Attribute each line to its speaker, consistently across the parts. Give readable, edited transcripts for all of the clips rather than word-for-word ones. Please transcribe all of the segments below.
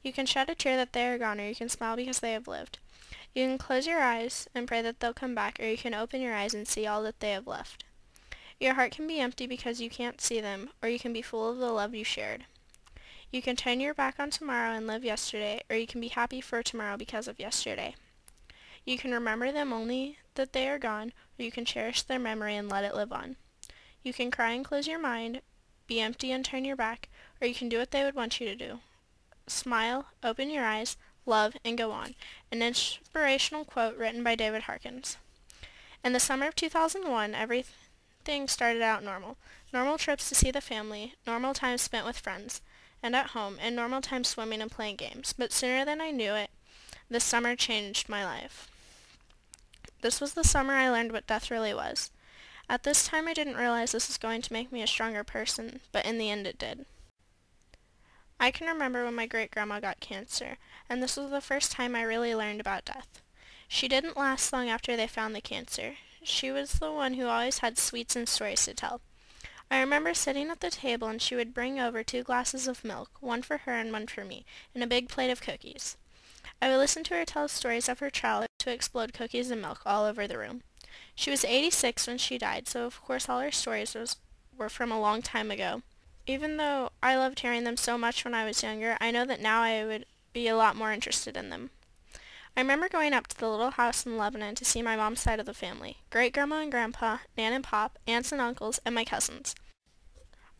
Speaker 1: You can shed a tear that they are gone, or you can smile because they have lived. You can close your eyes and pray that they'll come back, or you can open your eyes and see all that they have left. Your heart can be empty because you can't see them, or you can be full of the love you shared. You can turn your back on tomorrow and live yesterday, or you can be happy for tomorrow because of yesterday. You can remember them only that they are gone, or you can cherish their memory and let it live on. You can cry and close your mind, be empty and turn your back, or you can do what they would want you to do. Smile, open your eyes, love, and go on. An inspirational quote written by David Harkins. In the summer of 2001, everything started out normal. Normal trips to see the family, normal time spent with friends and at home, and normal time swimming and playing games. But sooner than I knew it, this summer changed my life. This was the summer I learned what death really was. At this time, I didn't realize this was going to make me a stronger person, but in the end it did. I can remember when my great-grandma got cancer, and this was the first time I really learned about death. She didn't last long after they found the cancer. She was the one who always had sweets and stories to tell. I remember sitting at the table and she would bring over 2 glasses of milk, one for her and one for me, and a big plate of cookies. I would listen to her tell stories of her childhood to explode cookies and milk all over the room. She was 86 when she died, so of course all her stories were from a long time ago. Even though I loved hearing them so much when I was younger, I know that now I would be a lot more interested in them. I remember going up to the little house in Lebanon to see my mom's side of the family, great-grandma and grandpa, Nan and Pop, aunts and uncles, and my cousins.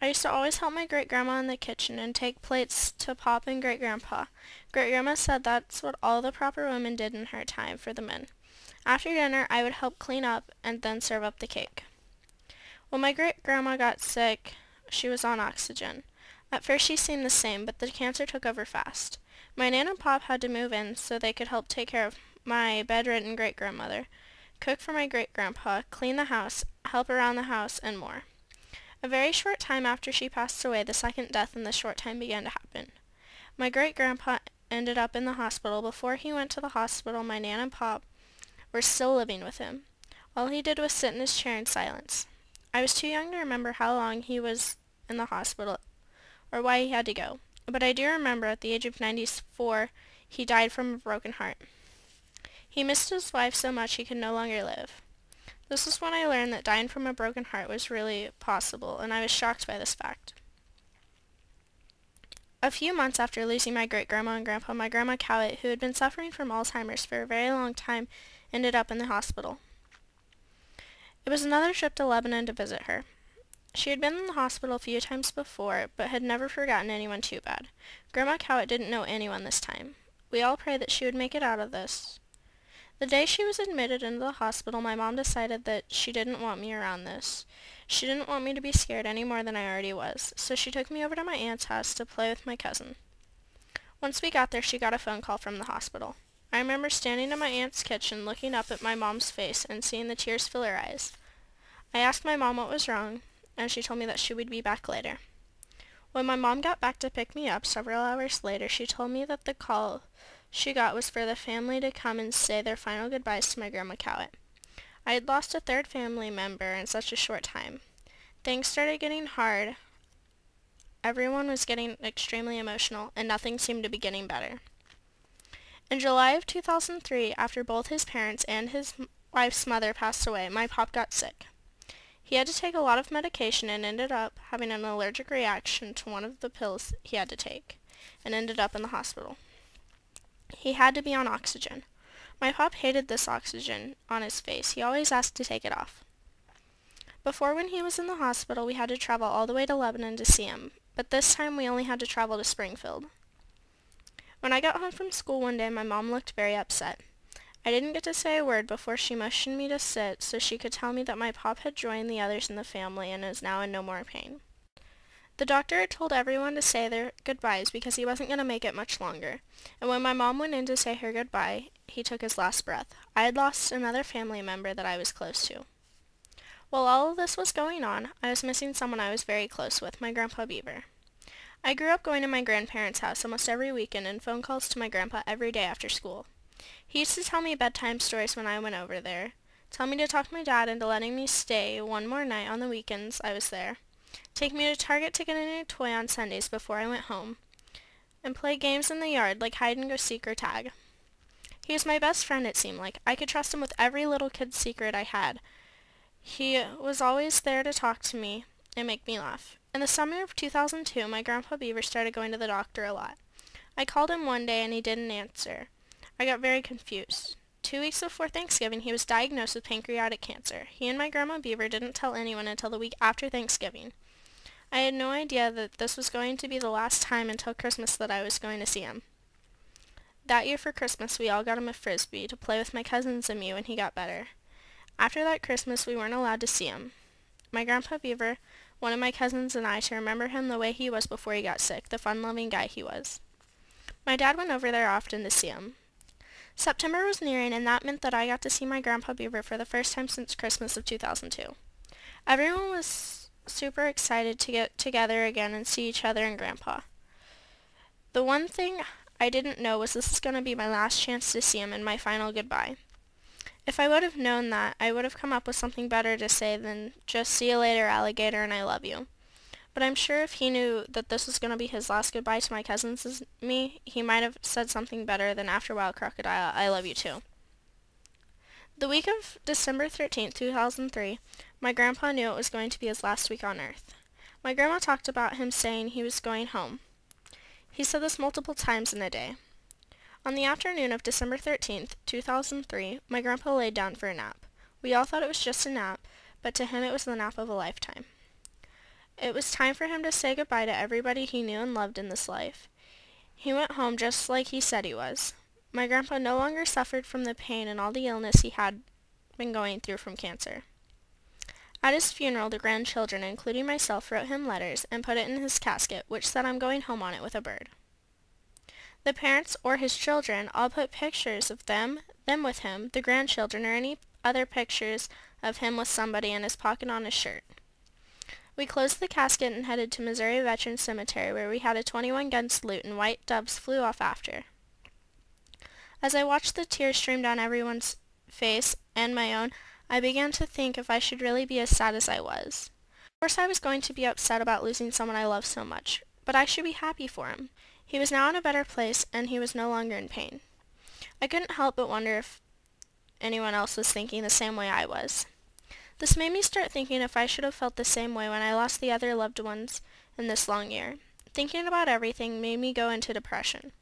Speaker 1: I used to always help my great-grandma in the kitchen and take plates to Pop and great-grandpa. Great-grandma said that's what all the proper women did in her time for the men. After dinner, I would help clean up and then serve up the cake. When my great-grandma got sick, she was on oxygen. At first she seemed the same, but the cancer took over fast. My Nan and Pop had to move in so they could help take care of my bedridden great-grandmother, cook for my great-grandpa, clean the house, help around the house, and more. A very short time after she passed away, the second death in the short time began to happen. My great-grandpa ended up in the hospital. Before he went to the hospital, my Nan and Pop were still living with him. All he did was sit in his chair in silence. I was too young to remember how long he was in the hospital or why he had to go, but I do remember at the age of 94 he died from a broken heart. He missed his wife so much he could no longer live. This was when I learned that dying from a broken heart was really possible, and I was shocked by this fact. A few months after losing my great-grandma and grandpa, my grandma Cowett, who had been suffering from Alzheimer's for a very long time, ended up in the hospital. It was another trip to Lebanon to visit her. She had been in the hospital a few times before, but had never forgotten anyone too bad. Grandma Cowett didn't know anyone this time. We all prayed that she would make it out of this. The day she was admitted into the hospital, my mom decided that she didn't want me around this. She didn't want me to be scared any more than I already was, so she took me over to my aunt's house to play with my cousin. Once we got there, she got a phone call from the hospital. I remember standing in my aunt's kitchen, looking up at my mom's face and seeing the tears fill her eyes. I asked my mom what was wrong, and she told me that she would be back later. When my mom got back to pick me up several hours later, she told me that the call she got was for the family to come and say their final goodbyes to my Grandma Cowett. I had lost a third family member in such a short time. Things started getting hard. Everyone was getting extremely emotional, and nothing seemed to be getting better. In July of 2003, after both his parents and his wife's mother passed away, my pop got sick. He had to take a lot of medication and ended up having an allergic reaction to one of the pills he had to take, and ended up in the hospital. He had to be on oxygen. My pop hated this oxygen on his face. He always asked to take it off. Before, when he was in the hospital, we had to travel all the way to Lebanon to see him, but this time we only had to travel to Springfield. When I got home from school one day, my mom looked very upset. I didn't get to say a word before she motioned me to sit so she could tell me that my pop had joined the others in the family and is now in no more pain. The doctor had told everyone to say their goodbyes because he wasn't going to make it much longer, and when my mom went in to say her goodbye, he took his last breath. I had lost another family member that I was close to. While all of this was going on, I was missing someone I was very close with, my Grandpa Beaver. I grew up going to my grandparents' house almost every weekend and phone calls to my grandpa every day after school. He used to tell me bedtime stories when I went over there, tell me to talk my dad into letting me stay one more night on the weekends I was there, take me to Target to get a new toy on Sundays before I went home, and play games in the yard like hide-and-go-seek or tag. He was my best friend, it seemed like. I could trust him with every little kid's secret I had. He was always there to talk to me and make me laugh. In the summer of 2002, my Grandpa Beaver started going to the doctor a lot. I called him one day and he didn't answer. I got very confused. 2 weeks before Thanksgiving, he was diagnosed with pancreatic cancer. He and my Grandma Beaver didn't tell anyone until the week after Thanksgiving. I had no idea that this was going to be the last time until Christmas that I was going to see him. That year for Christmas, we all got him a Frisbee to play with my cousins and me when he got better. After that Christmas, we weren't allowed to see him. My Grandpa Beaver wanted my cousins and I to remember him the way he was before he got sick, the fun-loving guy he was. My dad went over there often to see him. September was nearing, and that meant that I got to see my Grandpa Beaver for the first time since Christmas of 2002. Everyone was super excited to get together again and see each other and Grandpa. The one thing I didn't know was this was going to be my last chance to see him and my final goodbye. If I would have known that, I would have come up with something better to say than just "see you later, alligator, and I love you." But I'm sure if he knew that this was going to be his last goodbye to my cousins and me, he might have said something better than "after a while, crocodile, I love you too." The week of December 13th, 2003, my grandpa knew it was going to be his last week on Earth. My grandma talked about him saying he was going home. He said this multiple times in a day. On the afternoon of December 13th, 2003, my grandpa laid down for a nap. We all thought it was just a nap, but to him it was the nap of a lifetime. It was time for him to say goodbye to everybody he knew and loved in this life. He went home just like he said he was. My grandpa no longer suffered from the pain and all the illness he had been going through from cancer. At his funeral, the grandchildren, including myself, wrote him letters and put it in his casket, which said "I'm going home" on it with a bird. The parents or his children all put pictures of them with him, the grandchildren, or any other pictures of him with somebody in his pocket on his shirt. We closed the casket and headed to Missouri Veterans Cemetery, where we had a 21-gun salute and white doves flew off after. As I watched the tears stream down everyone's face and my own, I began to think if I should really be as sad as I was. Of course I was going to be upset about losing someone I loved so much, but I should be happy for him. He was now in a better place, and he was no longer in pain. I couldn't help but wonder if anyone else was thinking the same way I was. This made me start thinking if I should have felt the same way when I lost the other loved ones in this long year. Thinking about everything made me go into depression.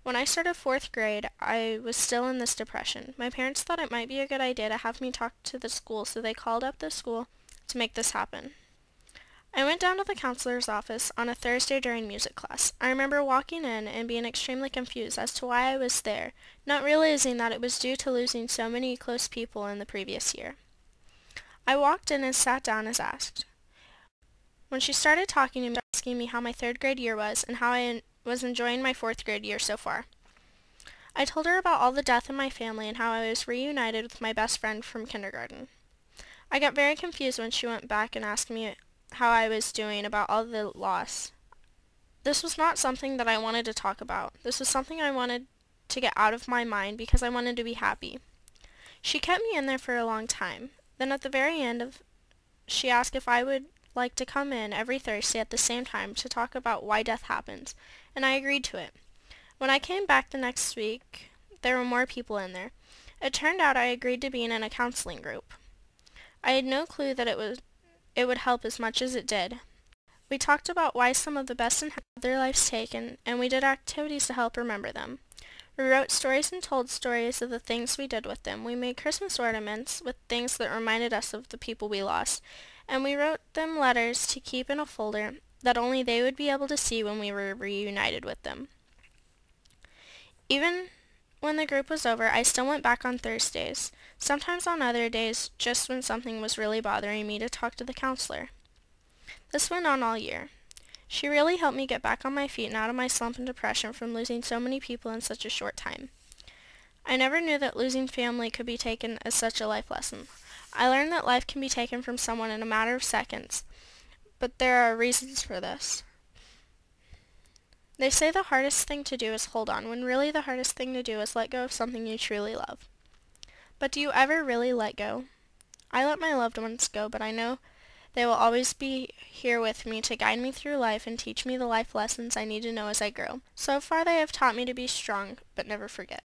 Speaker 1: When I started 4th grade, I was still in this depression. My parents thought it might be a good idea to have me talk to the school, so they called up the school to make this happen. I went down to the counselor's office on a Thursday during music class. I remember walking in and being extremely confused as to why I was there, not realizing that it was due to losing so many close people in the previous year. I walked in and sat down as asked. When she started talking to me, asking me how my 3rd grade year was and how I was enjoying my 4th grade year so far. I told her about all the death in my family and how I was reunited with my best friend from kindergarten. I got very confused when she went back and asked me how I was doing about all the loss. This was not something that I wanted to talk about. This was something I wanted to get out of my mind because I wanted to be happy. She kept me in there for a long time. Then at the very end, she asked if I would like to come in every Thursday at the same time to talk about why death happens, and I agreed to it. When I came back the next week, there were more people in there. It turned out I agreed to being in a counseling group. I had no clue that it would help as much as it did. We talked about why some of the best had their lives taken, and we did activities to help remember them. We wrote stories and told stories of the things we did with them. We made Christmas ornaments with things that reminded us of the people we lost, and we wrote them letters to keep in a folder that only they would be able to see when we were reunited with them. Even when the group was over, I still went back on Thursdays, sometimes on other days, just when something was really bothering me, to talk to the counselor. This went on all year. She really helped me get back on my feet and out of my slump and depression from losing so many people in such a short time. I never knew that losing family could be taken as such a life lesson. I learned that life can be taken from someone in a matter of seconds, but there are reasons for this. They say the hardest thing to do is hold on, when really the hardest thing to do is let go of something you truly love. But do you ever really let go? I let my loved ones go, but I know They will always be here with me to guide me through life and teach me the life lessons I need to know as I grow. So far they have taught me to be strong, but never forget.